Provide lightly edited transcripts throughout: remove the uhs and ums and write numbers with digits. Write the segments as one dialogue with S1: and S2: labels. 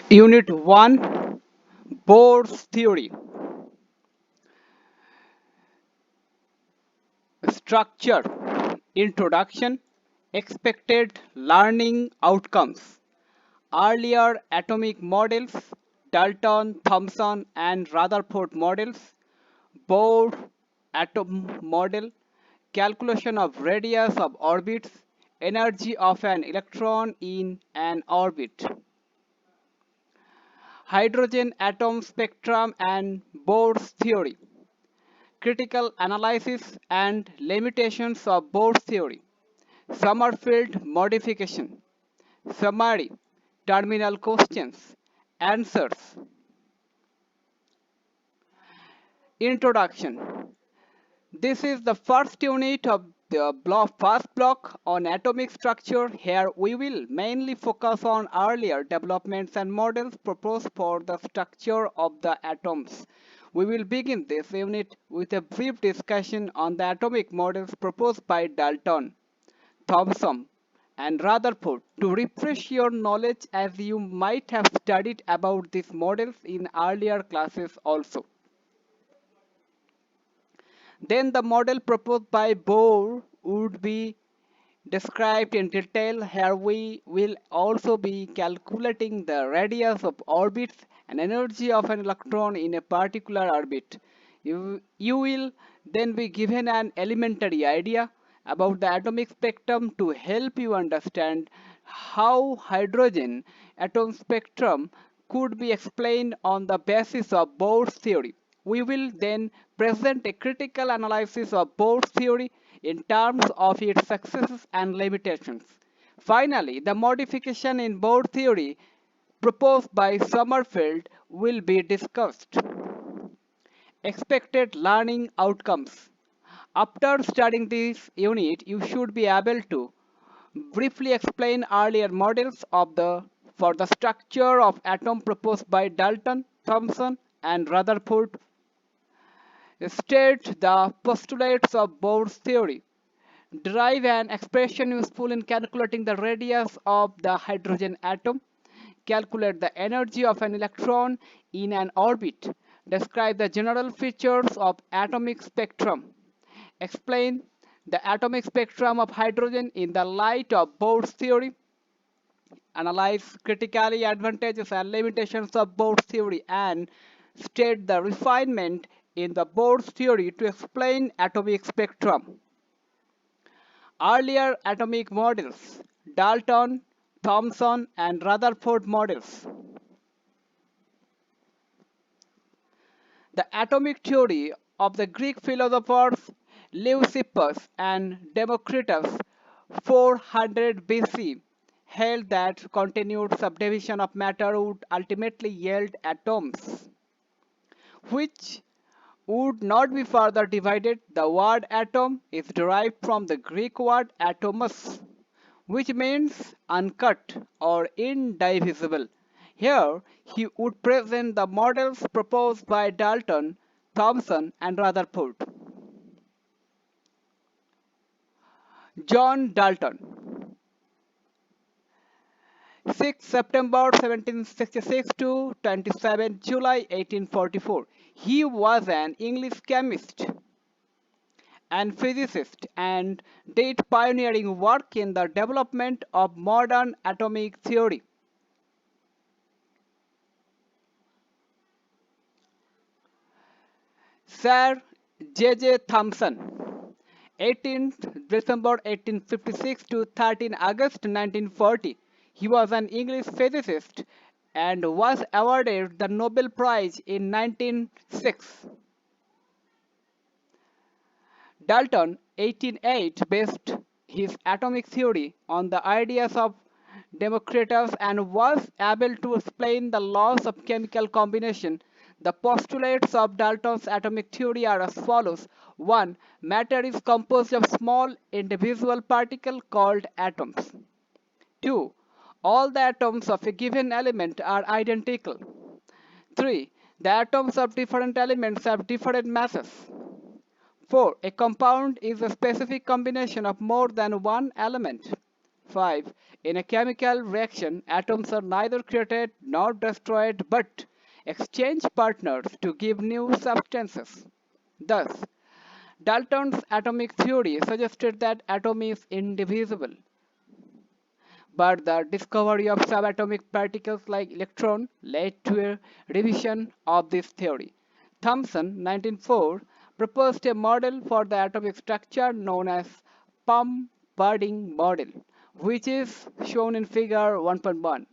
S1: Unit 1, Bohr's theory. Structure. Introduction. Expected learning outcomes. Earlier atomic models, Dalton, Thomson, and Rutherford models. Bohr atom model. Calculation of radius of orbits. Energy of an electron in an orbit. Hydrogen atom spectrum and Bohr's theory. Critical analysis and limitations of Bohr's theory. Sommerfeld modification. Summary. Terminal questions. Answers. Introduction. This is the first unit of the first block on atomic structure. Here we will mainly focus on earlier developments and models proposed for the structure of the atoms. We will begin this unit with a brief discussion on the atomic models proposed by Dalton, Thomson, and Rutherford to refresh your knowledge, as you might have studied about these models in earlier classes also. Then the model proposed by Bohr would be described in detail. Here we will also be calculating the radius of orbits and energy of an electron in a particular orbit. You will then be given an elementary idea about the atomic spectrum to help you understand how hydrogen atom spectrum could be explained on the basis of Bohr's theory. We will then present a critical analysis of Bohr's theory in terms of its successes and limitations. Finally, the modification in Bohr theory proposed by Sommerfeld will be discussed. Expected learning outcomes. After studying this unit, you should be able to briefly explain earlier models for the structure of atom proposed by Dalton, Thomson, and Rutherford. State the postulates of Bohr's theory. Derive an expression useful in calculating the radius of the hydrogen atom. Calculate the energy of an electron in an orbit. Describe the general features of atomic spectrum. Explain the atomic spectrum of hydrogen in the light of Bohr's theory. Analyze critically advantages and limitations of Bohr's theory and state the refinement in the Bohr's theory to explain atomic spectrum. Earlier atomic models, Dalton, Thomson, and Rutherford models. The atomic theory of the Greek philosophers Leucippus and Democritus 400 BC held that continued subdivision of matter would ultimately yield atoms, which would not be further divided. The word atom is derived from the Greek word atomos, which means uncut or indivisible. Here he would present the models proposed by Dalton, Thomson, and Rutherford. John Dalton, 6 September 1766 to 27 July 1844. He was an English chemist and physicist and did pioneering work in the development of modern atomic theory. Sir J. J. Thomson, 18th December 1856 to 13 August 1940. He was an English physicist and was awarded the Nobel Prize in 1906. Dalton, 1808, based his atomic theory on the ideas of Democritus and was able to explain the laws of chemical combination. The postulates of Dalton's atomic theory are as follows. 1. Matter is composed of small indivisible particles called atoms. 2. All the atoms of a given element are identical. 3. The atoms of different elements have different masses. 4. A compound is a specific combination of more than one element. 5. In a chemical reaction, atoms are neither created nor destroyed but exchange partners to give new substances. Thus, Dalton's atomic theory suggested that atom is indivisible, but the discovery of subatomic particles like electron led to a revision of this theory. Thomson, 1904, proposed a model for the atomic structure known as Pump-Budding model, which is shown in figure 1.1.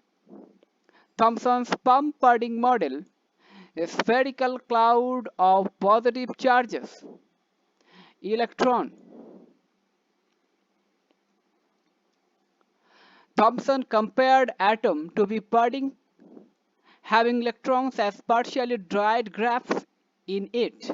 S1: Thomson's Pump-Budding model, a spherical cloud of positive charges, electron. Thomson compared atom to be budding, having electrons as partially dried grapes in it.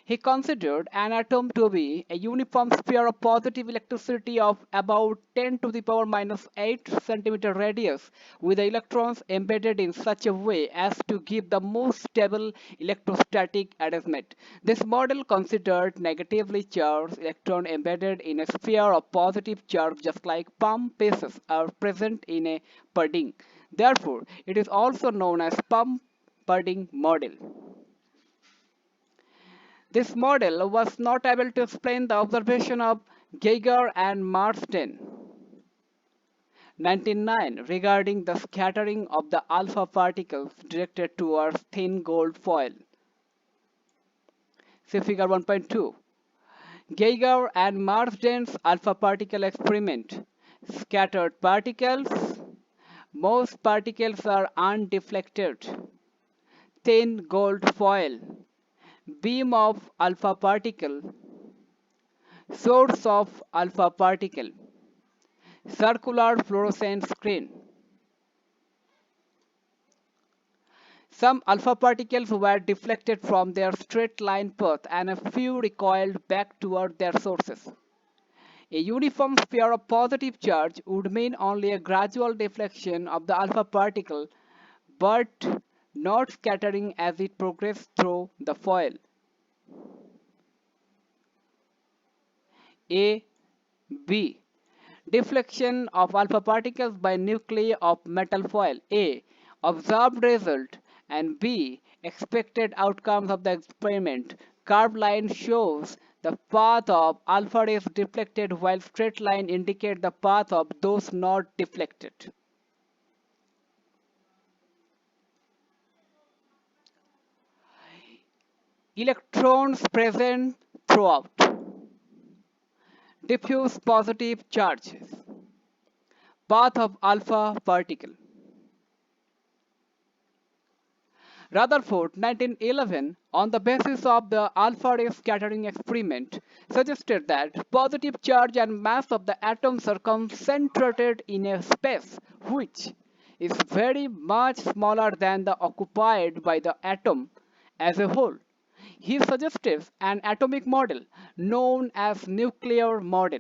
S1: He considered an atom to be a uniform sphere of positive electricity of about 10 to the power minus 8 centimeter radius, with the electrons embedded in such a way as to give the most stable electrostatic arrangement. This model considered negatively charged electron embedded in a sphere of positive charge, just like pump pieces are present in a pudding. Therefore, it is also known as pump pudding model. This model was not able to explain the observation of Geiger and Marsden, 1909, regarding the scattering of the alpha particles directed towards thin gold foil. See figure 1.2. Geiger and Marsden's alpha particle experiment. Scattered particles. Most particles are undeflected. Thin gold foil. Beam of alpha particle. Source of alpha particle. Circular fluorescent screen. Some alpha particles were deflected from their straight line path and a few recoiled back toward their sources. A uniform sphere of positive charge would mean only a gradual deflection of the alpha particle, but not scattering as it progressed through the foil. A. B. Deflection of alpha particles by nuclei of metal foil. A. Observed result, and B. Expected outcomes of the experiment. Curved line shows the path of alpha rays deflected, while straight line indicate the path of those not deflected. Electrons present throughout. Diffuse positive charges. Path of alpha particle. Rutherford, 1911, on the basis of the alpha ray scattering experiment, suggested that positive charge and mass of the atoms are concentrated in a space which is very much smaller than the occupied by the atom as a whole. He suggested an atomic model known as nuclear model,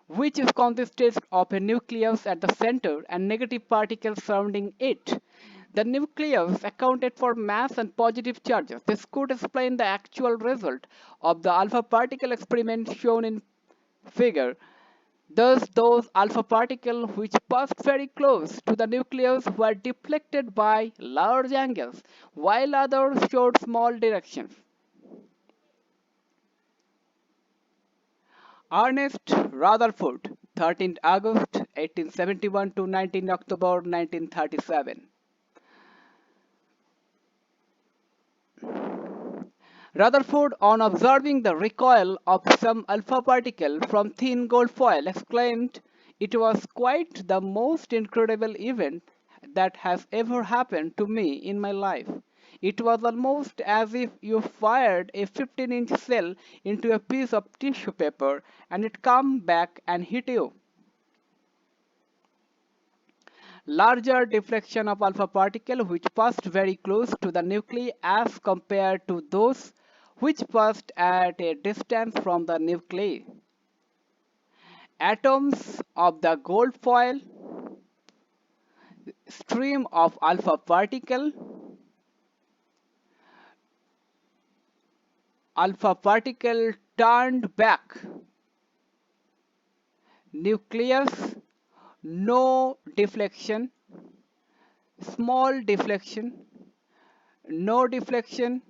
S1: which is consisted of a nucleus at the center and negative particles surrounding it. The nucleus accounted for mass and positive charges. This could explain the actual result of the alpha particle experiment shown in figure. Thus, those alpha particles which passed very close to the nucleus were deflected by large angles, while others showed small directions. Ernest Rutherford, 13th August 1871 to 19 October 1937. Rutherford, on observing the recoil of some alpha particle from thin gold foil, exclaimed, "It was quite the most incredible event that has ever happened to me in my life. It was almost as if you fired a 15-inch shell into a piece of tissue paper and it came back and hit you." Larger deflection of alpha particle which passed very close to the nuclei as compared to those which passed at a distance from the nuclei. Atoms of the gold foil, stream of alpha particle turned back, nucleus, no deflection, small deflection, no deflection,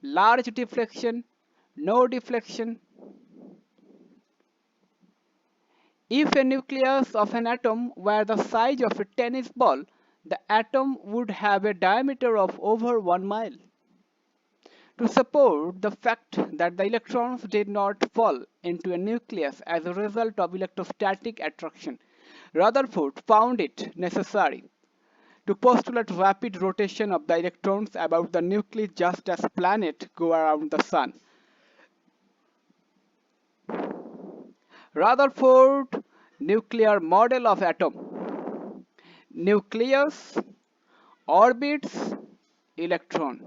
S1: large deflection, no deflection. If a nucleus of an atom were the size of a tennis ball, the atom would have a diameter of over 1 mile. To support the fact that the electrons did not fall into a nucleus as a result of electrostatic attraction, Rutherford found it necessary to postulate rapid rotation of the electrons about the nucleus just as planets go around the sun. Rutherford nuclear model of atom. Nucleus, orbits, electron.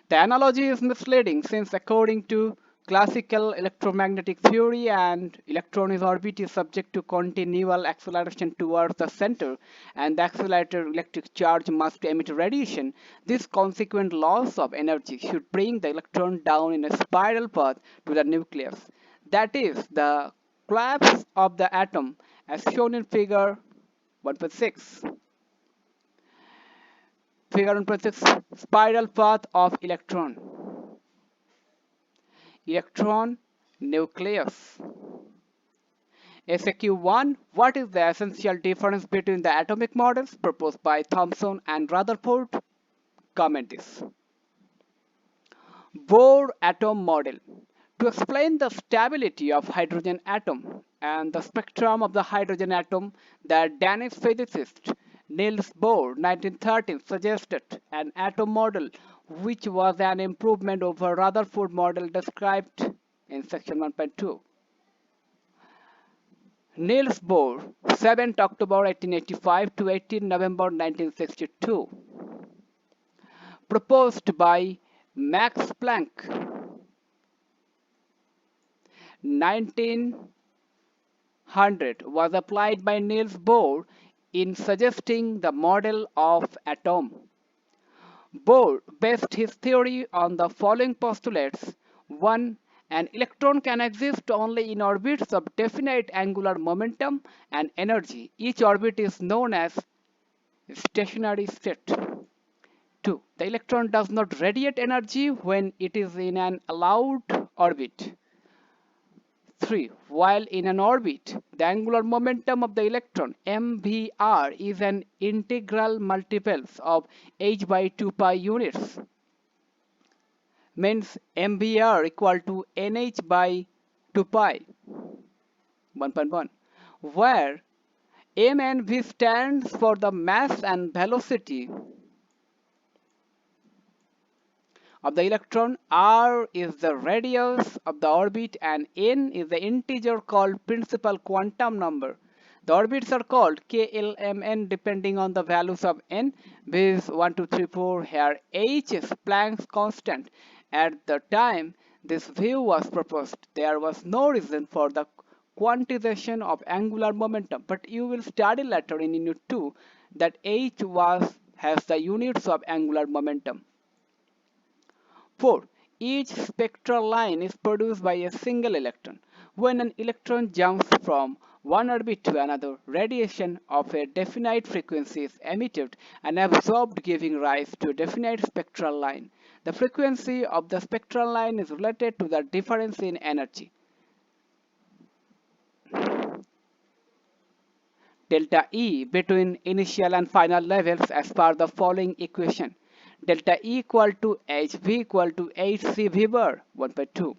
S1: The analogy is misleading since according to classical electromagnetic theory an electron's orbit is subject to continual acceleration towards the center and the accelerated electric charge must emit radiation. This consequent loss of energy should bring the electron down in a spiral path to the nucleus. That is the collapse of the atom as shown in figure 1.6. Figure 1.6 spiral path of electron. Electron nucleus. SAQ1. What is the essential difference between the atomic models proposed by Thomson and Rutherford? Comment this. Bohr atom model. To explain the stability of hydrogen atom and the spectrum of the hydrogen atom, the Danish physicist Niels Bohr 1913 suggested an atom model which was an improvement over Rutherford model described in section 1.2. Niels Bohr 7th October 1885 to 18 November 1962. Proposed by Max Planck 1900 was applied by Niels Bohr in suggesting the model of atom. Bohr based his theory on the following postulates. 1. An electron can exist only in orbits of definite angular momentum and energy. Each orbit is known as stationary state. 2. The electron does not radiate energy when it is in an allowed orbit. 3. While in an orbit, the angular momentum of the electron mvr is an integral multiples of h by 2 pi units. Means mvr equal to nh by 2 pi 1.1, where m and v stands for the mass and velocity of the electron, r is the radius of the orbit, and n is the integer called principal quantum number. The orbits are called KLMN depending on the values of n. V is 1, 2, 3, 4. Here h is Planck's constant. At the time this view was proposed, there was no reason for the quantization of angular momentum, but you will study later in Unit 2 that h has the units of angular momentum. 4. Each spectral line is produced by a single electron. When an electron jumps from one orbit to another, radiation of a definite frequency is emitted and absorbed, giving rise to a definite spectral line. The frequency of the spectral line is related to the difference in energy. Delta E between initial and final levels as per the following equation. Delta E equal to HV equal to HCV bar 1/2.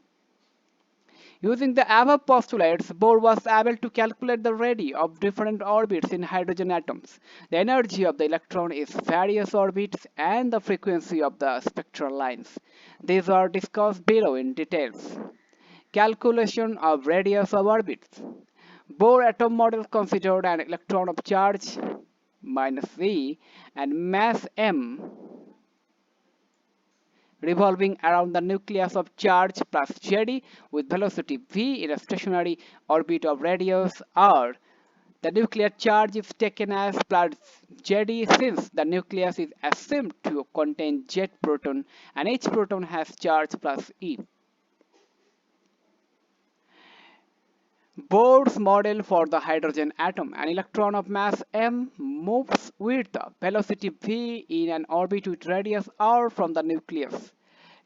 S1: Using the above postulates, Bohr was able to calculate the radii of different orbits in hydrogen atoms, the energy of the electron in various orbits, and the frequency of the spectral lines. These are discussed below in details. Calculation of radius of orbits. Bohr atom model considered an electron of charge -e and mass m revolving around the nucleus of charge plus Jd with velocity v in a stationary orbit of radius r. The nuclear charge is taken as plus Jd since the nucleus is assumed to contain Z proton and each proton has charge plus e. Bohr's model for the hydrogen atom. An electron of mass m moves with the velocity v in an orbit with radius r from the nucleus.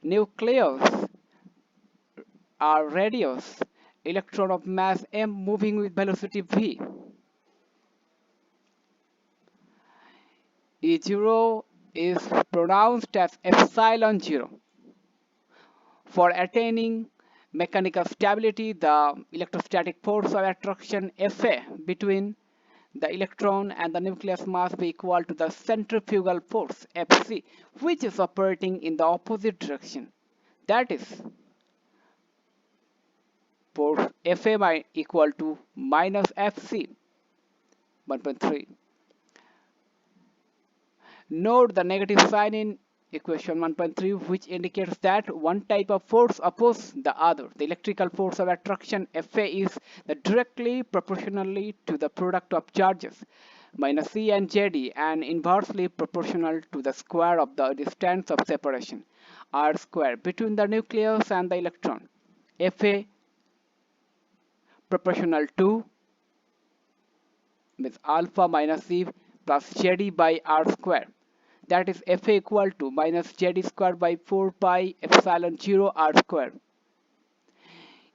S1: Nucleus are radius. Electron of mass m moving with velocity v. E0 is pronounced as epsilon 0. For attaining mechanical stability, the electrostatic force of attraction Fa between the electron and the nucleus must be equal to the centrifugal force Fc, which is operating in the opposite direction. That is, force Fa equal to minus Fc 1.3. Note the negative sign in equation 1.3, which indicates that one type of force opposes the other. The electrical force of attraction Fa is directly proportionally to the product of charges minus C and JD, and inversely proportional to the square of the distance of separation r square between the nucleus and the electron. Fa proportional to means alpha minus C plus JD by r square. That is Fa equal to minus JD square by 4 pi epsilon 0 r square.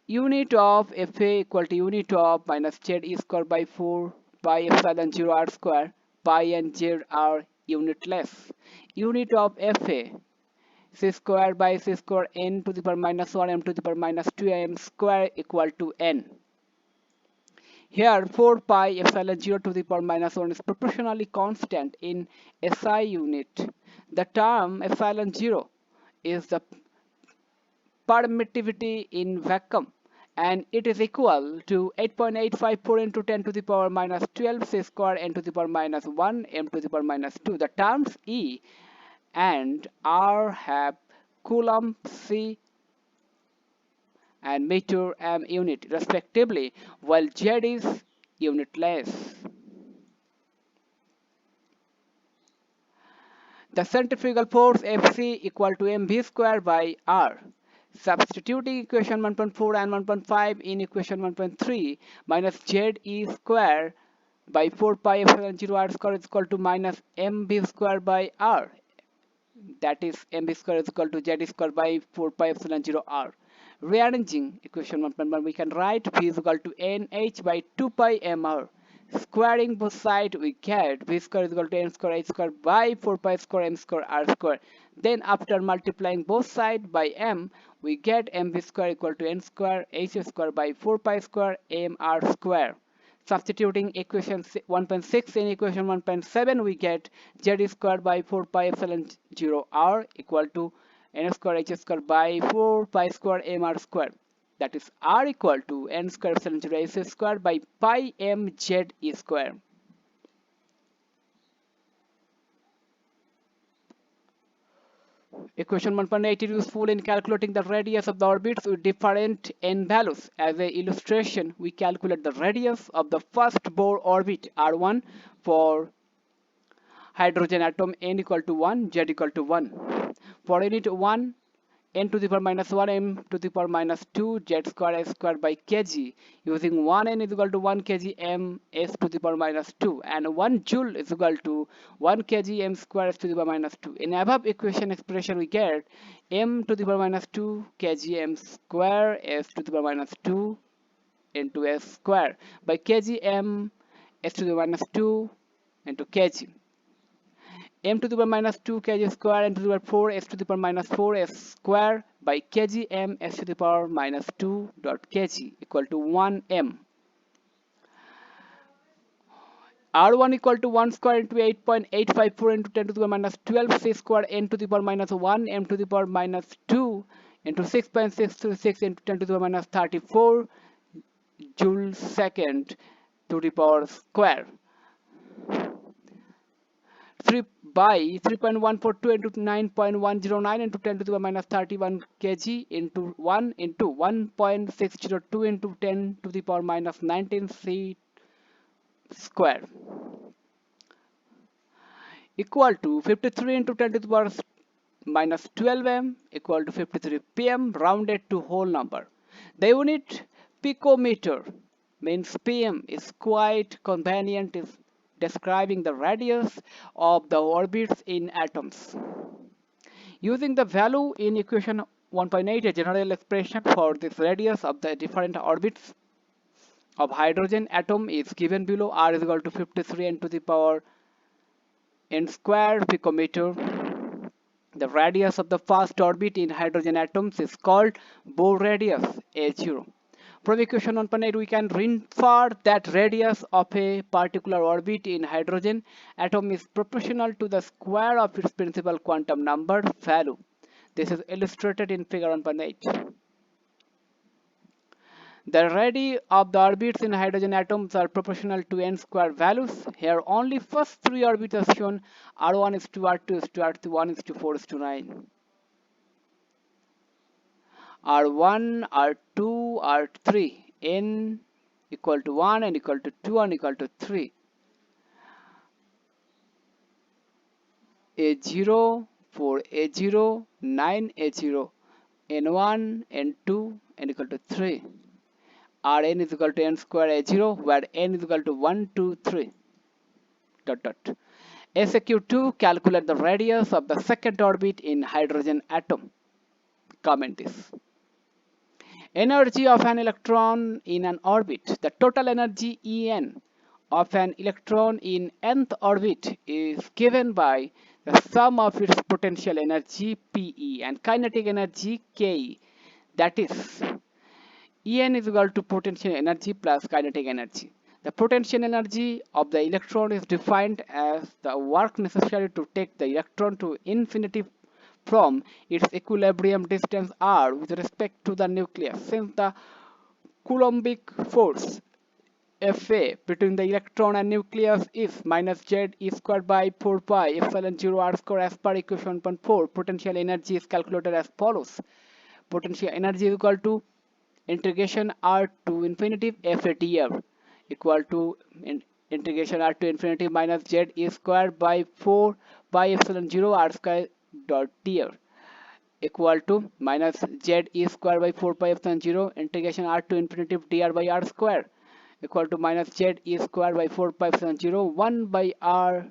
S1: Unit of Fa equal to unit of minus JD square by 4 pi epsilon 0 r square. Pi and Z are unitless. Unit of Fa c square by c square n to the power minus 1 m to the power minus 2 m square equal to n. Here 4 pi epsilon 0 to the power minus 1 is proportionally constant in SI unit. The term epsilon 0 is the permittivity in vacuum, and it is equal to 8.854 into 10 to the power minus 12 c square n to the power minus 1 m to the power minus 2. The terms E and R have Coulomb C and meter m unit respectively, while Z is unitless. The centrifugal force Fc equal to mv square by r. Substituting equation 1.4 and 1.5 in equation 1.3, minus Ze square by 4 pi epsilon 0 r square is equal to minus mv square by r. That is mv square is equal to Z square by 4 pi epsilon 0 r. Rearranging equation 1.1, we can write v is equal to nh by 2 pi mr. Squaring both sides, we get v square is equal to n square h square by 4 pi square m square r square. Then after multiplying both sides by m, we get mv square equal to n square h square by 4 pi square m r square. Substituting equation 1.6 in equation 1.7, we get z square by 4 pi epsilon 0 r equal to n square h square by 4 pi square m r square. That is r equal to n square epsilon 0 h square by pi m z e square. Equation 1.8 is useful in calculating the radius of the orbits with different n values. As an illustration, we calculate the radius of the first Bohr orbit r1 for hydrogen atom n equal to 1, z equal to 1. For unit 1, n to the power minus 1 m to the power minus 2 z square s square by kg, using 1 n is equal to 1 kg m s to the power minus 2 and 1 joule is equal to 1 kg m square s to the power minus 2. In above equation expression, we get m to the power minus 2 kg m square s to the power minus 2 into s square by kg m s to the power minus 2 into kg. M to the power minus 2 kg square n to the power 4 s to the power minus 4 s square by kg m s to the power minus 2 dot kg equal to 1 m. R1 equal to 1 square into 8.854 into 10 to the power minus 12 c square n to the power minus 1 m to the power minus 2 into 6.636 into 10 to the power minus 34 joule second to the power square. 3 by 3.142 into 9.109 into 10 to the power minus 31 kg into 1 into 1.602 into 10 to the power minus 19 c square equal to 53 into 10 to the power minus 12 m equal to 53 pm rounded to whole number. The unit picometer means PM is quite convenient is describing the radius of the orbits in atoms. Using the value in equation 1.8, a general expression for this radius of the different orbits of hydrogen atom is given below. R is equal to 53 n to the power n square picometer. The radius of the first orbit in hydrogen atoms is called Bohr radius, A0. From equation 1.8, we can infer that radius of a particular orbit in hydrogen atom is proportional to the square of its principal quantum number value. This is illustrated in figure 1.8. The radii of the orbits in hydrogen atoms are proportional to n square values. Here only first three orbits are shown. R1 is to R2 is to R1 is to 4 is to 9. R1, R2, R3, n equal to 1, n equal to 2, n equal to 3. A0, 4, A0, 9, A0, N1, N2, n equal to 3. Rn is equal to n square A0, where n is equal to 1, 2, 3. Dot dot. SAQ2, calculate the radius of the second orbit in hydrogen atom. Comment this. Energy of an electron in an orbit. The total energy En of an electron in nth orbit is given by the sum of its potential energy Pe and kinetic energy Ke. That is, En is equal to potential energy plus kinetic energy. The potential energy of the electron is defined as the work necessary to take the electron to infinity from its equilibrium distance r with respect to the nucleus. Since the Coulombic force Fa between the electron and nucleus is minus z e squared by 4 pi epsilon 0 r square as per equation 1.4, potential energy is calculated as follows. Potential energy is equal to integration r to infinity FATF equal to integration r to infinity minus z e squared by 4 pi epsilon 0 r square dot dr equal to minus z e square by 4 pi epsilon 0 integration r to infinity dr by r square equal to minus z e square by 4 pi epsilon 0 1 by r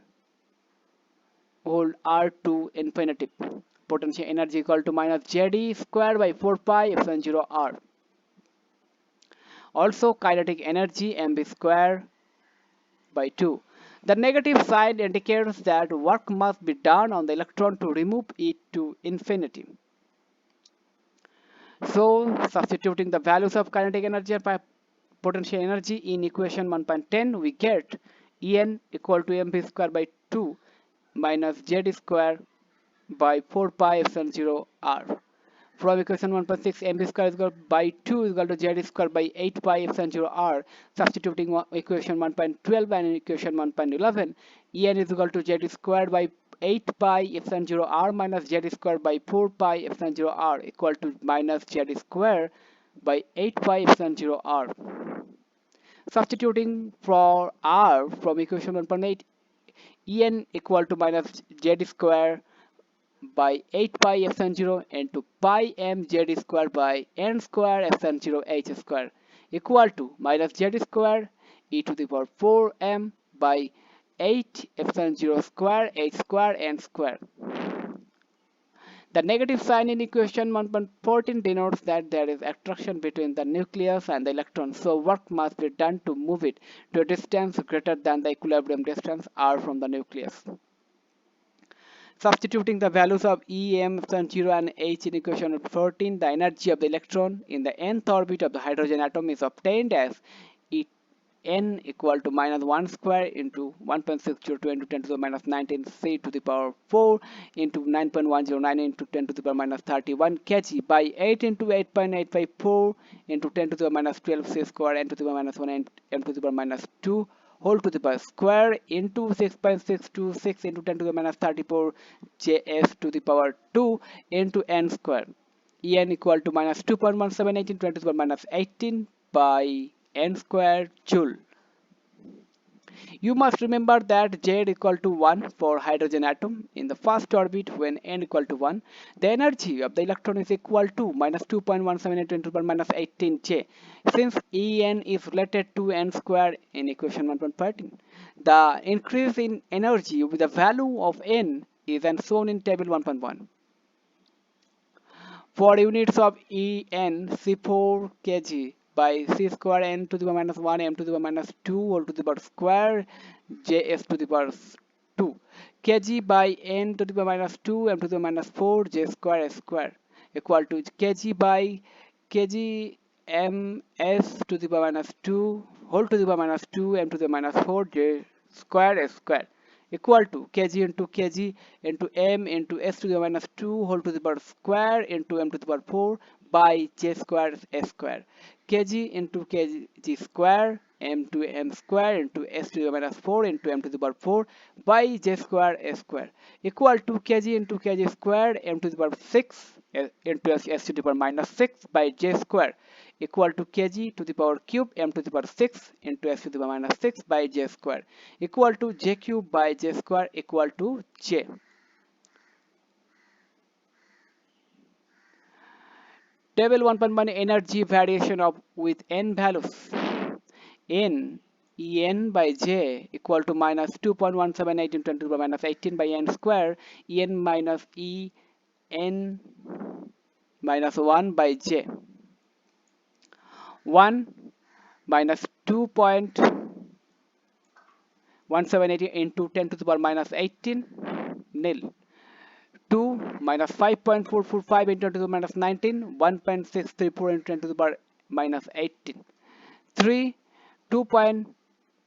S1: whole r to infinity. Potential energy equal to minus z e square by 4 pi epsilon 0 r. Also kinetic energy mv square by 2. The negative side indicates that work must be done on the electron to remove it to infinity. So substituting the values of kinetic energy and potential energy in equation 1.10, we get En equal to mv square by 2 minus z square by 4 pi epsilon 0 r. From equation 1.6, mv square is equal by 2 is equal to z square by 8 pi epsilon 0 r. Substituting equation 1.12 and equation 1.11, En is equal to z square by 8 pi epsilon 0 r minus z square by 4 pi epsilon 0 r equal to minus z square by 8 pi epsilon 0 r. Substituting for r from equation 1.8, En equal to minus z square by 8 pi epsilon 0 into pi m z square by n square epsilon 0 h square equal to minus z square e to the power 4 m by 8 epsilon 0 square h square n square. The negative sign in equation 1.14 denotes that there is attraction between the nucleus and the electron, so work must be done to move it to a distance greater than the equilibrium distance r from the nucleus. Substituting the values of E, M, epsilon 0 and H in equation 14, the energy of the electron in the nth orbit of the hydrogen atom is obtained as n equal to minus 1 square into 1.602 into 10 to the minus 19 c to the power 4 into 9.109 into 10 to the power minus 31 kg by 8 into 8.854 into 10 to the minus 12 c square n to the power minus 1 and m to the power minus 2 whole to the power square into 6.626 into 10 to the minus 34 js to the power 2 into n square. En equal to minus 2.178 into 10 to the power minus 18 by n square joule. You must remember that Z equal to 1 for hydrogen atom in the first orbit when n equal to 1. The energy of the electron is equal to minus 2.178 into the power minus 18 J. Since En is related to n square in equation 1.13, the increase in energy with the value of n is and shown in table 1.1. For units of En, C4 kg by C square n to the power minus 1 m to the power minus 2 whole to the power square Js to the power 2 kg by n to the power minus 2 m to the power minus 4 j square equal to kg by kg ms to the power minus 2 whole to the power minus 2 m to the minus 4 j square equal to kg into m into s to the minus 2 whole to the power square into m to the power 4 by j square s square kg into kg square m to m square into s to the minus 4 into m to the power 4 by j square s square equal to kg into kg square m to the power 6 into s to the power minus 6 by j square equal to kg to the power cube m to the power 6 into s to the power minus 6 by j square equal to j cube by j square equal to j. Table 1.1 energy variation of with n values. N En by j equal to minus 2.178 into 10 to the power minus 18 by n square En minus E n minus 1 by j 1 minus 2.178 into 10 to the power minus 18 nil 2 minus 5.445 into 10 to the minus 19 1.634 into 10 to the power minus 18 3 2.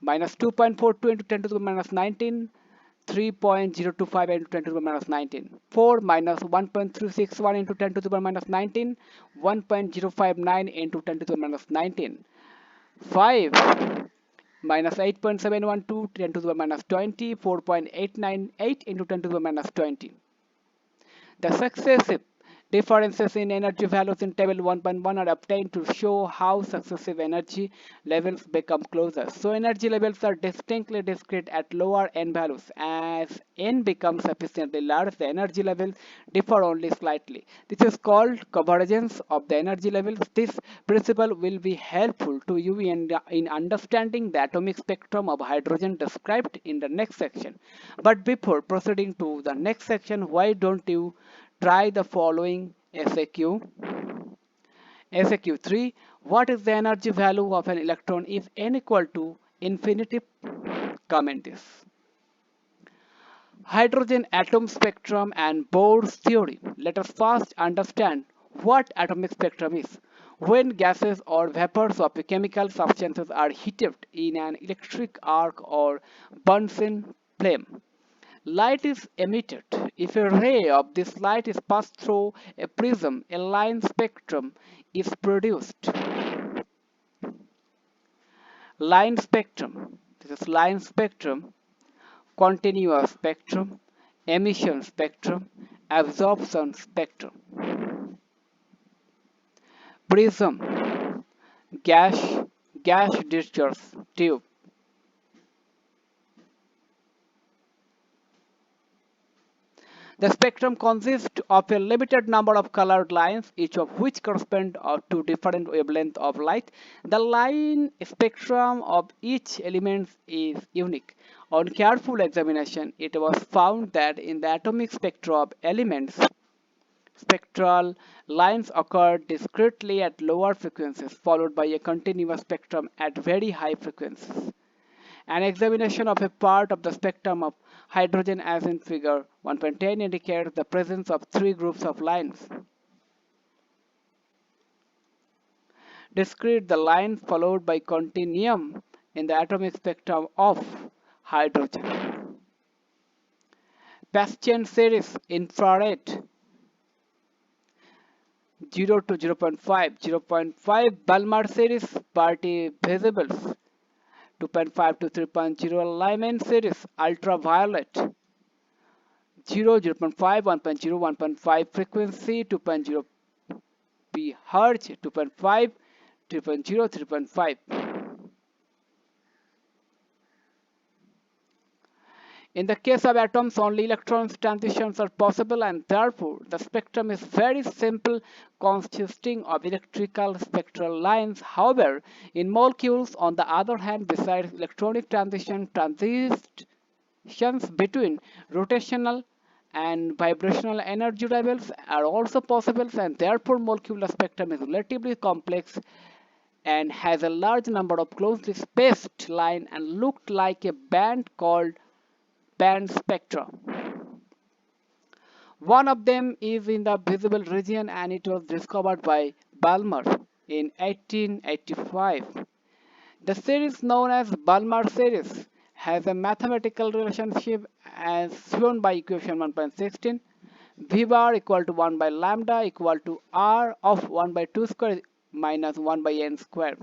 S1: Minus 2.42 into 10 to the minus 19 3.025 into 10 to the minus 19 4 minus 1.361 into 10 to the power minus 19 1.059 into 10 to the minus 19 5 minus 8.712 10 to the minus 20 4.898 into 10 to the minus 20. The successive differences in energy values in table 1.1 are obtained to show how successive energy levels become closer. So energy levels are distinctly discrete at lower n values. As n becomes sufficiently large, the energy levels differ only slightly. This is called convergence of the energy levels. This principle will be helpful to you in understanding the atomic spectrum of hydrogen described in the next section. But before proceeding to the next section, why don't you try the following FAQ. FAQ 3. What is the energy value of an electron if n equal to infinity? Comment this. Hydrogen atom spectrum and Bohr's theory. Let us first understand what atomic spectrum is. When gases or vapors of chemical substances are heated in an electric arc or Bunsen flame, light is emitted. If a ray of this light is passed through a prism, a line spectrum is produced. Line spectrum. This is line spectrum, continuous spectrum, emission spectrum, absorption spectrum. Prism, gas, gas discharge tube. The spectrum consists of a limited number of colored lines, each of which correspond to different wavelengths of light. The line spectrum of each element is unique. On careful examination, it was found that in the atomic spectra of elements, spectral lines occur discretely at lower frequencies, followed by a continuous spectrum at very high frequencies. An examination of a part of the spectrum of hydrogen as in figure 1.10 indicates the presence of three groups of lines. Discrete the line followed by continuum in the atomic spectrum of hydrogen. Bastian series infrared 0 to 0.5, 0.5 Balmer series party visibles 2.5 to 3.0 Lyman series ultraviolet 0, 0.5, 1.0, 1.5 frequency 2.0 pHz 2.5, 3.0, 3.5. In the case of atoms, only electron transitions are possible, and therefore the spectrum is very simple, consisting of electrical spectral lines. However, in molecules, on the other hand, besides electronic transitions between rotational and vibrational energy levels are also possible, and therefore molecular spectrum is relatively complex and has a large number of closely spaced lines and looked like a band called band spectra. One of them is in the visible region, and it was discovered by Balmer in 1885. The series known as Balmer series has a mathematical relationship as shown by equation 1.16. V bar equal to 1 by lambda equal to r of 1 by 2 square minus 1 by n square.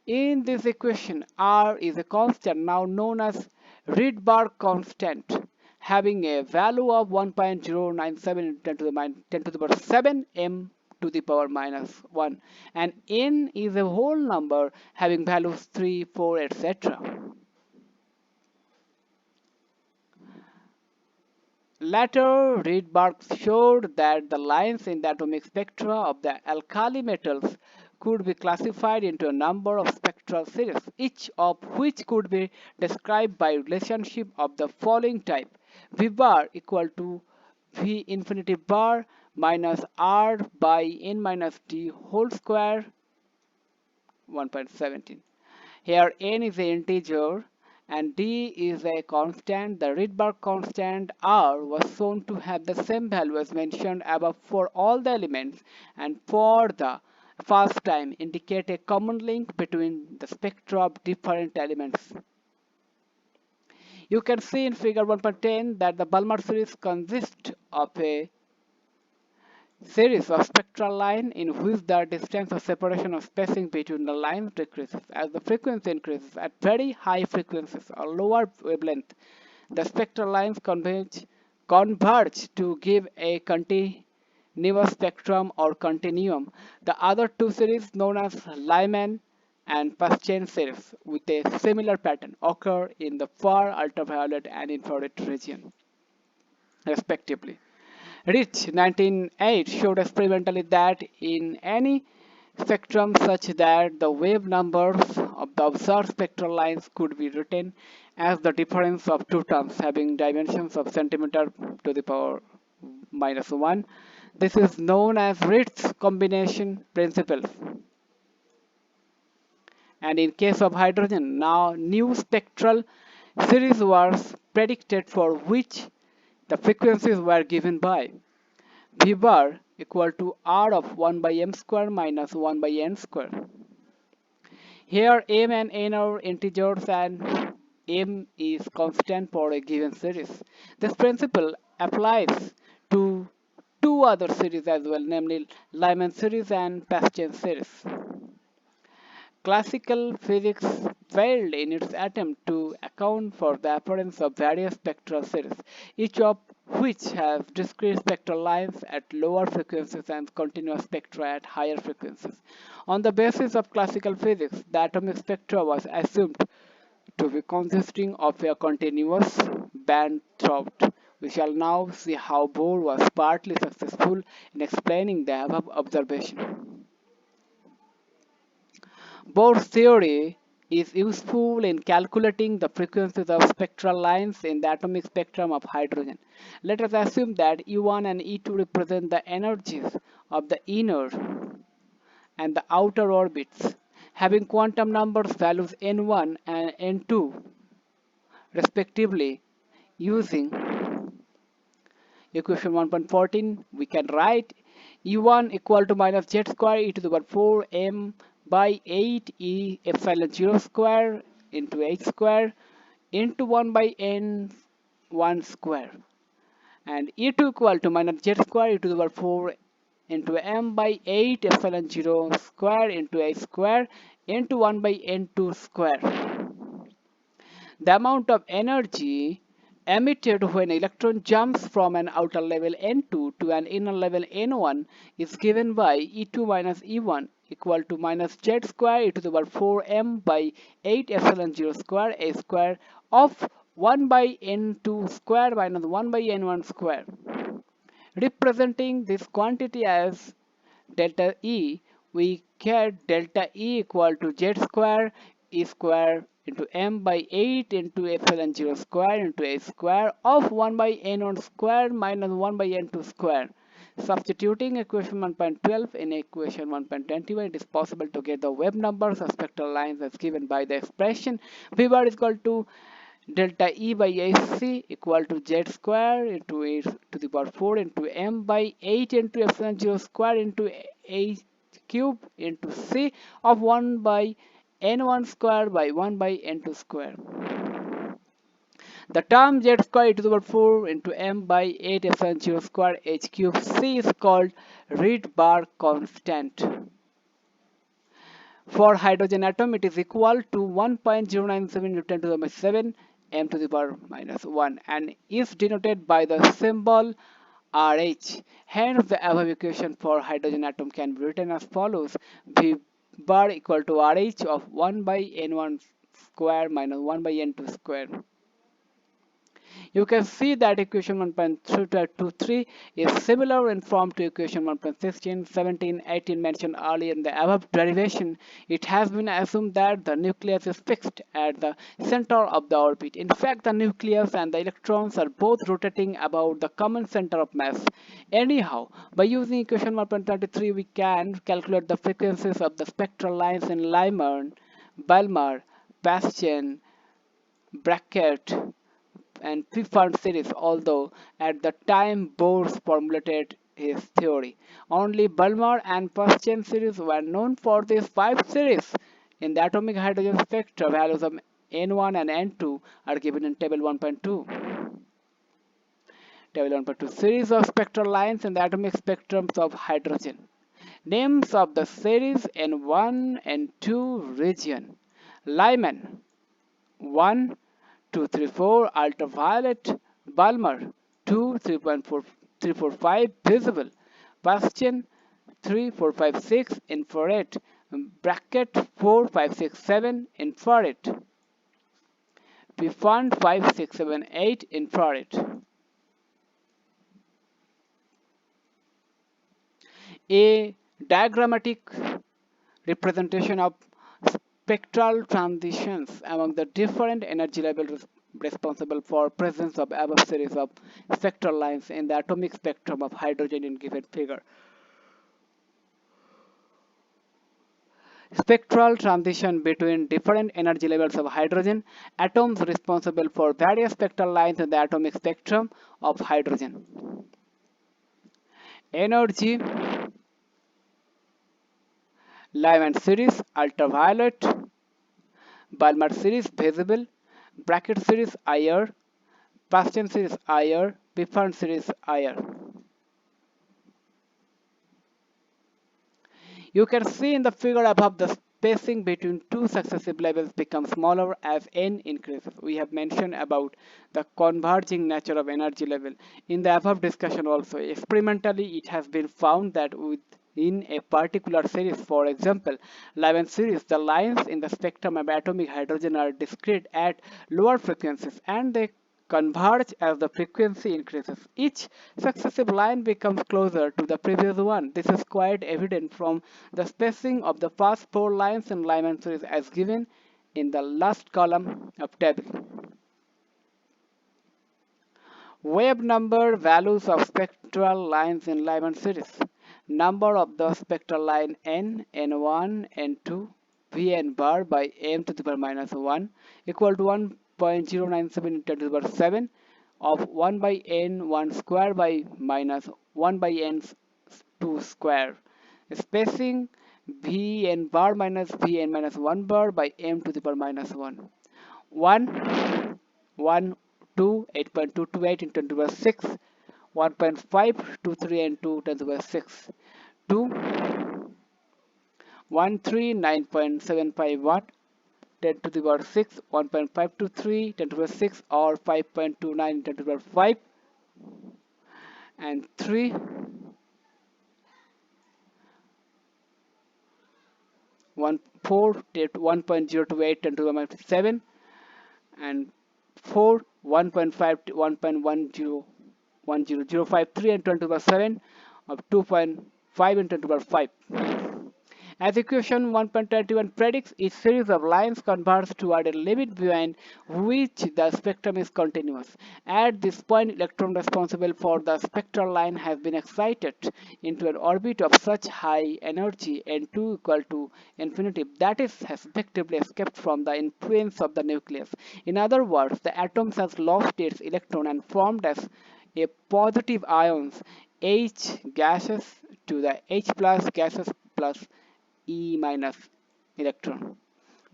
S1: In this equation, r is a constant now known as Rydberg constant, having a value of 1.097 10 to the power 7 m to the power minus 1, and n is a whole number having values 3, 4, etc. Later, Rydberg showed that the lines in the atomic spectra of the alkali metals could be classified into a number of spectral series, each of which could be described by relationship of the following type: V bar equal to V infinity bar minus R by n minus t whole square 1.17. Here n is an integer and d is a constant. The Rydberg constant r was shown to have the same value as mentioned above for all the elements, and for the first time indicate a common link between the spectra of different elements. You can see in figure 1.10 that the Balmer series consists of a series of spectral lines in which the distance of separation or spacing between the lines decreases. As the frequency increases at very high frequencies or lower wavelength, the spectral lines converge to give a continuous spectrum or continuum. The other two series, known as Lyman and Paschen series, with a similar pattern, occur in the far ultraviolet and infrared region, respectively. Rich 1908 showed experimentally that in any spectrum such that the wave numbers of the observed spectral lines could be written as the difference of two terms having dimensions of centimeter to the power minus 1. This is known as Ritz combination principle. And in case of hydrogen, now new spectral series was predicted for which the frequencies were given by V bar equal to R of 1 by m square minus 1 by n square. Here m and n are integers and m is constant for a given series. This principle applies to two other series as well, namely Lyman series and Paschen series. Classical physics failed in its attempt to account for the appearance of various spectral series, each of which has discrete spectral lines at lower frequencies and continuous spectra at higher frequencies. On the basis of classical physics, the atomic spectra was assumed to be consisting of a continuous band throughout. We shall now see how Bohr was partly successful in explaining the above observation. Bohr's theory is useful in calculating the frequencies of spectral lines in the atomic spectrum of hydrogen. Let us assume that E1 and E2 represent the energies of the inner and the outer orbits, having quantum numbers values n1 and n2 respectively. Using equation 1.14, we can write E1 equal to minus z square e to the power 4 m by 8 e epsilon 0 square into h square into 1 by n 1 square, and e2 equal to minus z square e to the power 4 into m by 8 epsilon 0 square into h square into 1 by n2 square. The amount of energy emitted when an electron jumps from an outer level n2 to an inner level n1 is given by E2 minus E1 equal to minus z square e to the power 4 m by 8 epsilon 0 square a square of 1 by n2 square minus 1 by n1 square. Representing this quantity as delta E, we get delta E equal to z square E square into m by 8 into epsilon 0 square into a square of 1 by n1 square minus 1 by n2 square. Substituting equation 1.12 in equation 1.21, it is possible to get the wave numbers of spectral lines as given by the expression v bar is equal to delta E by AC equal to z square into a to the power 4 into m by 8 into epsilon 0 square into a cube into c of 1 by n1 square by 1 by n2 square. The term z square e to the power 4 into m by 8 epsilon 0 square h cube c is called Reed bar constant. For hydrogen atom, it is equal to 1.097 Newton to the minus 7 m to the power minus 1 and is denoted by the symbol RH. Hence, the above equation for hydrogen atom can be written as follows: V bar equal to RH of 1 by n1 square minus 1 by n2 square. You can see that equation 1.323 is similar in form to equation 1.16, 17, 18 mentioned earlier in the above derivation. It has been assumed that the nucleus is fixed at the center of the orbit. In fact, the nucleus and the electrons are both rotating about the common center of mass. Anyhow, by using equation 1.23, we can calculate the frequencies of the spectral lines in Lyman, Balmer, Bastian, Bchct, and Fifth series, although at the time Bohr formulated his theory. Only Balmer and Bastian series were known for these 5 series. In the atomic hydrogen spectra, values of N1 and N2 are given in table 1.2. Table 1.2, series of spectral lines in the atomic spectrums of hydrogen. Names of the series N1 and 2 region. Lyman 1, 2, 3, 4 ultraviolet, Balmer 2, 3.4, 345 visible, Bastian 3, 4, 5, 6 infrared, Bchct 4, 5, 6, 7 infrared, Pfund 5, 6, 7, 8 infrared. A diagrammatic representation of spectral transitions among the different energy levels responsible for presence of above series of spectral lines in the atomic spectrum of hydrogen in given figure. Spectral transition between different energy levels of hydrogen atoms responsible for various spectral lines in the atomic spectrum of hydrogen. Energy Lyman series ultraviolet, Balmer series visible, Bchct series IR, Bastian series IR, Pfund series IR. You can see in the figure above the spacing between two successive levels becomes smaller as n increases. We have mentioned about the converging nature of energy level. In the above discussion also, experimentally it has been found that within a particular series, for example, Lyman series, the lines in the spectrum of atomic hydrogen are discrete at lower frequencies and they converge as the frequency increases. Each successive line becomes closer to the previous one. This is quite evident from the spacing of the first 4 lines in Lyman series as given in the last column of table. Wave number values of spectral lines in Lyman series. Number of the spectral line n, n1, n2, vn bar by m to the power minus 1 equal to 1.097 10 to the power 7 of 1 by n1 square by minus 1 by n2 square. Spacing vn bar minus vn minus 1 bar by m to the power minus 1. 1, 1, 2, 8.228 into 10 to the power 6, 1.523 and 2 10 to the power 6, 2, 139.75 watt, 10 to the power 6, 1.523, 10 to the power 6 or 5.29 10 to the power 5, and 3, 1.028 10 to the minus 7, and 4 1.5 to 1.101053 and 10 to the power 7 of 2.5 and 10 to the power 5. As equation 1.21 predicts, each series of lines converges toward a limit beyond which the spectrum is continuous. At this point, electron responsible for the spectral line has been excited into an orbit of such high energy n2 equal to infinity that it has effectively escaped from the influence of the nucleus. In other words, the atom has lost its electron and formed as a positive ions H gases to the H plus gases plus E minus electron.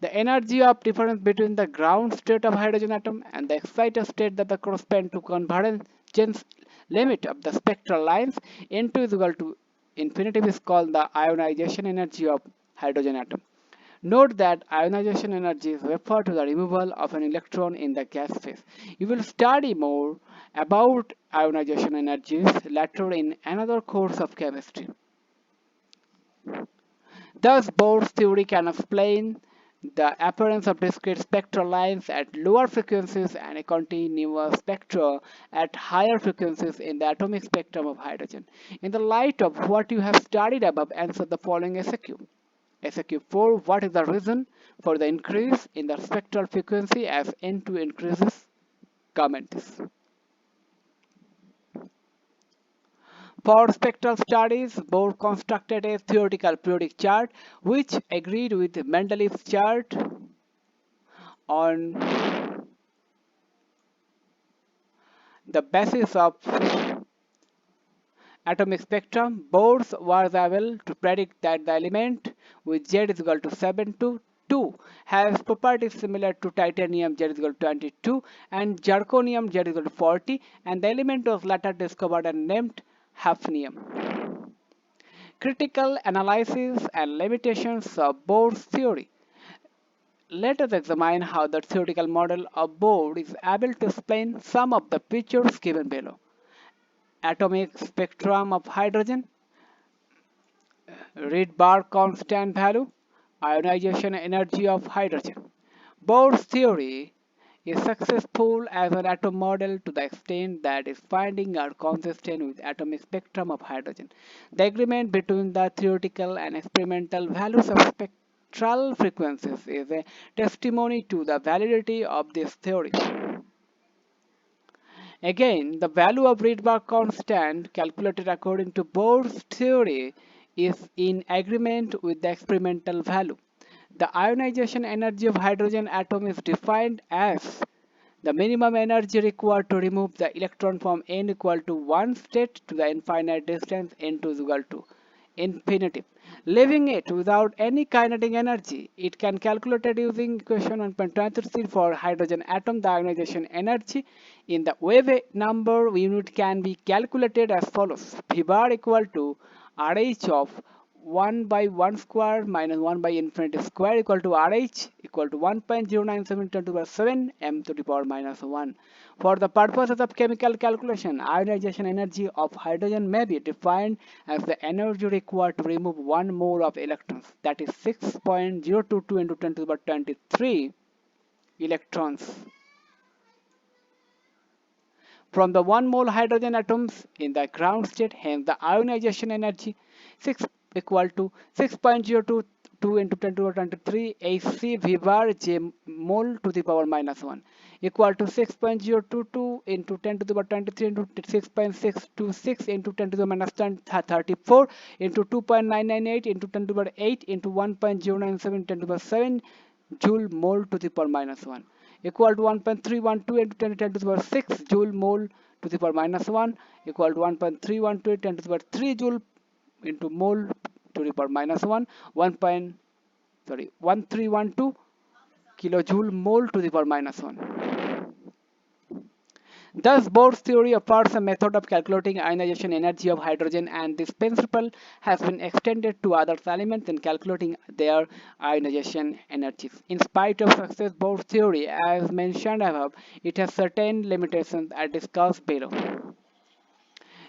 S1: The energy of difference between the ground state of hydrogen atom and the excited state that correspond to convergence limit of the spectral lines N2 is equal to infinity is called the ionization energy of hydrogen atom. Note that ionization energy is referred to the removal of an electron in the gas phase. You will study more about ionization energies later in another course of chemistry. Thus, Bohr's theory can explain the appearance of discrete spectral lines at lower frequencies and a continuous spectra at higher frequencies in the atomic spectrum of hydrogen. In the light of what you have studied above, answer the following SQ. SQ 4. What is the reason for the increase in the spectral frequency as N2 increases? Comment this. For spectral studies, Bohr constructed a theoretical periodic chart which agreed with Mendeleev's chart on the basis of atomic spectrum. Bohr was able to predict that the element with Z is equal to 7 to 2 has properties similar to titanium Z is equal to 22 and zirconium Z is equal to 40, and the element was later discovered and named hafnium. Critical analysis and limitations of Bohr's theory. Let us examine how the theoretical model of Bohr is able to explain some of the features given below. Atomic spectrum of hydrogen, Rydberg constant value, ionization energy of hydrogen. Bohr's theory is successful as an atom model to the extent that its findings are consistent with atomic spectrum of hydrogen. The agreement between the theoretical and experimental values of spectral frequencies is a testimony to the validity of this theory. Again, the value of Rydberg constant calculated according to Bohr's theory is in agreement with the experimental value. The ionization energy of hydrogen atom is defined as the minimum energy required to remove the electron from n equal to 1 state to the infinite distance n2 is equal to infinity, leaving it without any kinetic energy. It can calculate it using equation 1.23 for hydrogen atom. The ionization energy in the wave number unit can be calculated as follows: V bar equal to RH of 1 by 1 square minus 1 by infinity square equal to RH equal to 1.097 10 to the power 7 m to the power minus 1. For the purposes of chemical calculation, ionization energy of hydrogen may be defined as the energy required to remove 1 mole of electrons, that is 6.022 into 10 to the power 23 electrons from the 1 mole hydrogen atoms in the ground state. Hence, the ionization energy 6 equal to 6.022 into 10 to the power 23 AC V bar J mole to the power minus 1 equal to 6.022 into 10 to the power 23 into 6.626 into 10 to the minus 34 into 2.998 into 10 to the power 8 into 1.097 10 to the power 7 joule mole to the power minus 1 equal to 1.312 into 10 to the power 6 joule mole to the power minus 1 equal to 1.312 10 to the power 3 joule into mole to the power minus 1 1312 kilojoule mole to the power minus 1. Thus, Bohr's theory offers a method of calculating ionization energy of hydrogen, and this principle has been extended to other elements in calculating their ionization energies. In spite of success, Bohr's theory, as mentioned above, it has certain limitations as discussed below.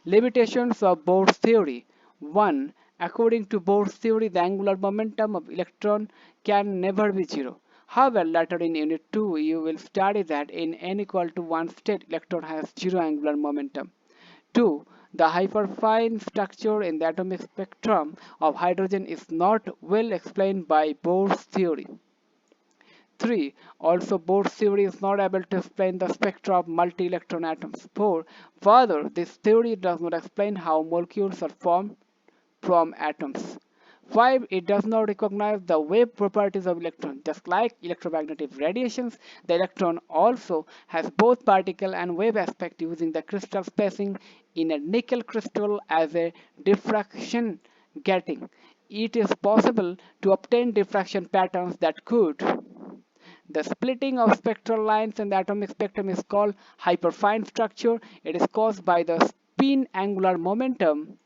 S1: Limitations of Bohr's theory. 1. According to Bohr's theory, the angular momentum of electron can never be zero. However, later in Unit 2, you will study that in n equal to 1 state, electron has zero angular momentum. 2. The hyperfine structure in the atomic spectrum of hydrogen is not well explained by Bohr's theory. 3. Also, Bohr's theory is not able to explain the spectra of multi-electron atoms. 4. Further, this theory does not explain how molecules are formed from atoms. 5. It does not recognize the wave properties of electron. Just like electromagnetic radiations, the electron also has both particle and wave aspect using the crystal spacing in a nickel crystal as a diffraction grating. It is possible to obtain diffraction patterns that could. The splitting of spectral lines in the atomic spectrum is called hyperfine structure. It is caused by the spin angular momentum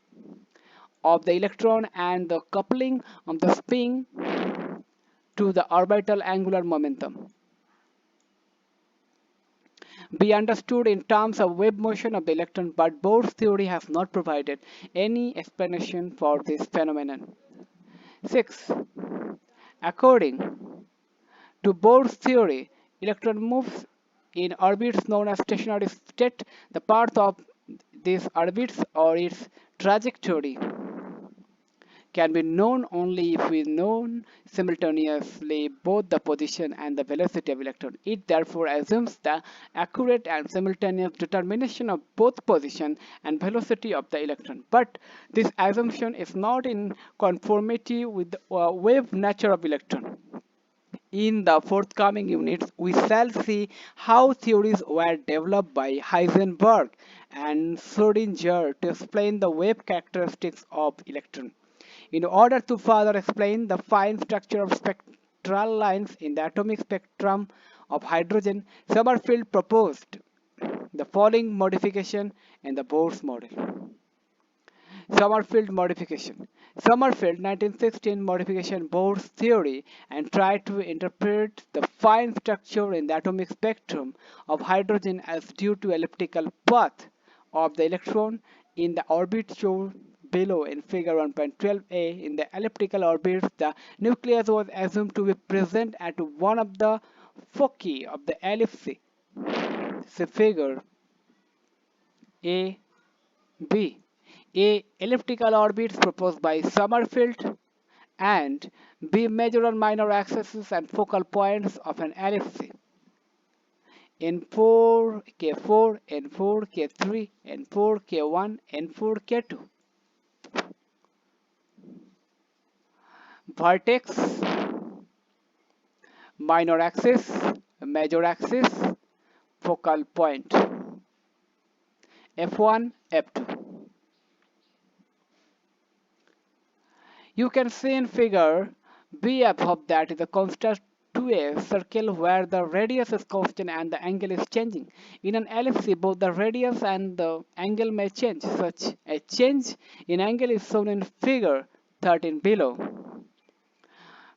S1: of the electron and the coupling of the spin to the orbital angular momentum. Be understood in terms of wave motion of the electron, but Bohr's theory has not provided any explanation for this phenomenon. 6. According to Bohr's theory, electron moves in orbits known as stationary state. The path of these orbits or its trajectory can be known only if we know simultaneously both the position and the velocity of electron. It therefore assumes the accurate and simultaneous determination of both position and velocity of the electron. But this assumption is not in conformity with the wave nature of electron. In the forthcoming units, we shall see how theories were developed by Heisenberg and Schrödinger to explain the wave characteristics of electron. In order to further explain the fine structure of spectral lines in the atomic spectrum of hydrogen, Sommerfeld proposed the following modification in the Bohr's model. Sommerfeld modification. Sommerfeld 1916 modification Bohr's theory and tried to interpret the fine structure in the atomic spectrum of hydrogen as due to elliptical path of the electron in the orbit shown below in figure 1.12a. In the elliptical orbits, the nucleus was assumed to be present at one of the foci of the ellipse. See figure A, B. A. Elliptical orbits proposed by Sommerfeld, and B. Major and minor axes and focal points of an ellipse. N4, K4, N4, K3, N4, K1, N4, K2. Vertex, minor axis, major axis, focal point. F1, F2. You can see in figure B above that is a constant to a circle where the radius is constant and the angle is changing. In an ellipse, both the radius and the angle may change. Such a change in angle is shown in figure 13 below.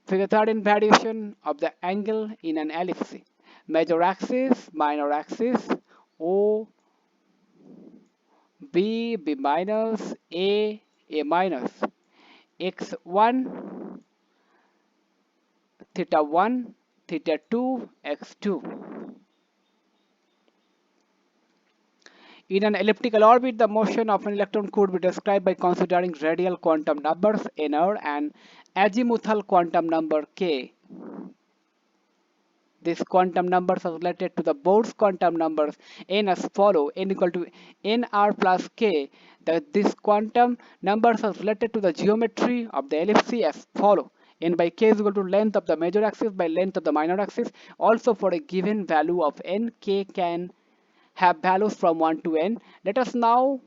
S1: Figure 13 variation of the angle in an ellipse. Major axis, minor axis, O, B, B minus, A minus. X1, theta 1, theta 2, x2. In an elliptical orbit, the motion of an electron could be described by considering radial quantum numbers nr and azimuthal quantum number k. These quantum numbers are related to the Bohr's quantum numbers n as follow: n equal to nr plus k. These quantum numbers are related to the geometry of the ellipse as follow: n by k is equal to length of the major axis by length of the minor axis. Also, for a given value of n, k can have values from 1 to n. Let us now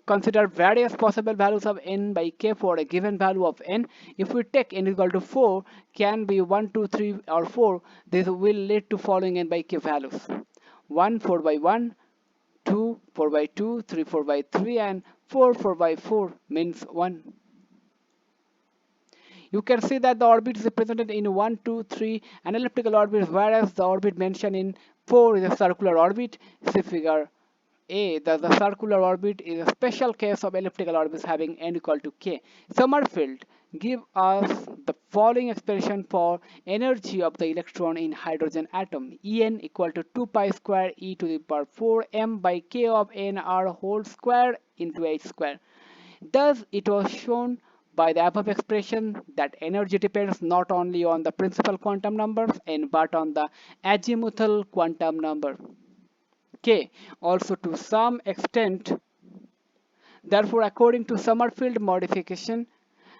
S1: consider various possible values of n by k for a given value of n. If we take n equal to 4, can be 1, 2, 3 or 4, this will lead to following n by k values: 1, 4 by 1, 2, 4 by 2, 3, 4 by 3, and 4, 4 by 4 means 1. You can see that the orbit is represented in 1, 2, 3 an elliptical orbit, whereas the orbit mentioned in 4 is a circular orbit. See figure A. The circular orbit is a special case of elliptical orbits having n equal to k. Sommerfeld give us the following expression for energy of the electron in hydrogen atom. En equal to 2 pi square e to the power 4 m by k of n r whole square into h square. Thus, it was shown by the above expression that energy depends not only on the principal quantum numbers n but on the azimuthal quantum number k also to some extent. Therefore, according to Sommerfeld modification,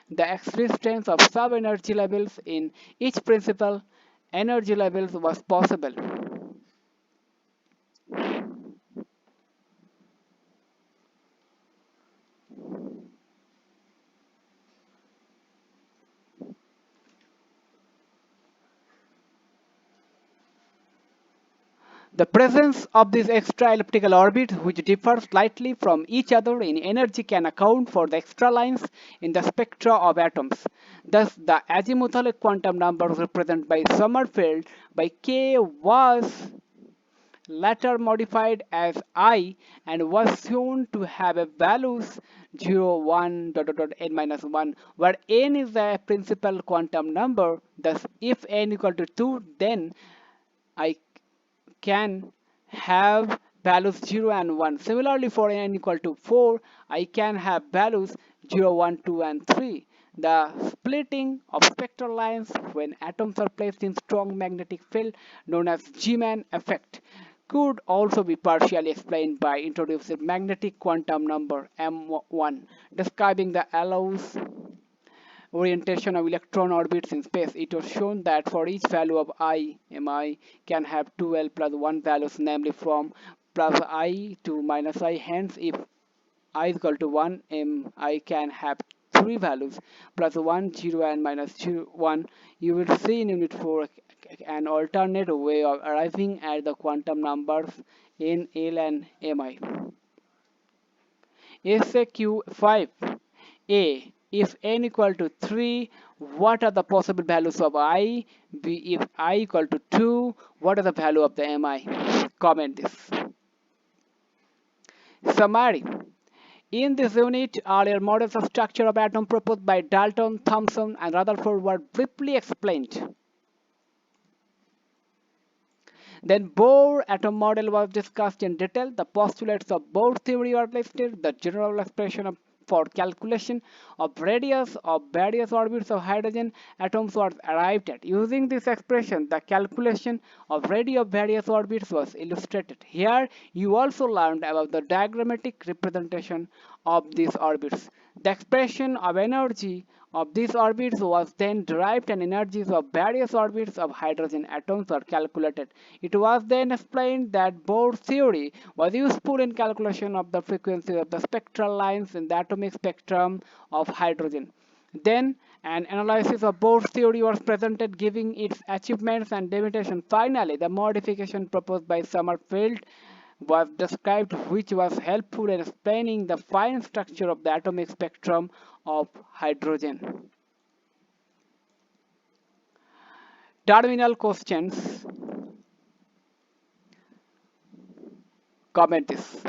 S1: the existence of sub-energy levels in each principal energy levels was possible. The presence of these extra elliptical orbits, which differ slightly from each other in energy, can account for the extra lines in the spectra of atoms. Thus, the azimuthal quantum numbers represented by Sommerfeld by K was later modified as I and was shown to have a values 0, 1, n minus 1, where n is the principal quantum number. Thus, if n equal to 2, then I can have values 0 and 1. Similarly, for n equal to 4, I can have values 0, 1, 2, and 3. The splitting of spectral lines when atoms are placed in strong magnetic field known as G-Man effect could also be partially explained by introducing magnetic quantum number M1, describing the allows orientation of electron orbits in space. It was shown that for each value of I, Mi can have 2l plus 1 values, namely from plus I to minus I. Hence, if I is equal to 1, Mi can have 3 values plus 1, 0 and minus 0, 1. You will see in Unit 4 an alternate way of arriving at the quantum numbers in L and Mi. SAQ5 A. If n equal to 3, what are the possible values of I? B. If I equal to 2, what is the value of the Mi? Comment this. Summary. In this unit, earlier models of structure of atom proposed by Dalton, Thomson, and Rutherford were briefly explained. Then Bohr atom model was discussed in detail. The postulates of Bohr theory were listed. The general expression for calculation of radius of various orbits of hydrogen atoms was arrived at. Using this expression, the calculation of radius of various orbits was illustrated. Here, you also learned about the diagrammatic representation of these orbits. The expression of energy of these orbits was then derived and energies of various orbits of hydrogen atoms were calculated. It was then explained that Bohr's theory was useful in calculation of the frequency of the spectral lines in the atomic spectrum of hydrogen. Then an analysis of Bohr's theory was presented giving its achievements and limitations. Finally, the modification proposed by Sommerfeld was described, which was helpful in explaining the fine structure of the atomic spectrum of hydrogen. Terminal questions. Comment this.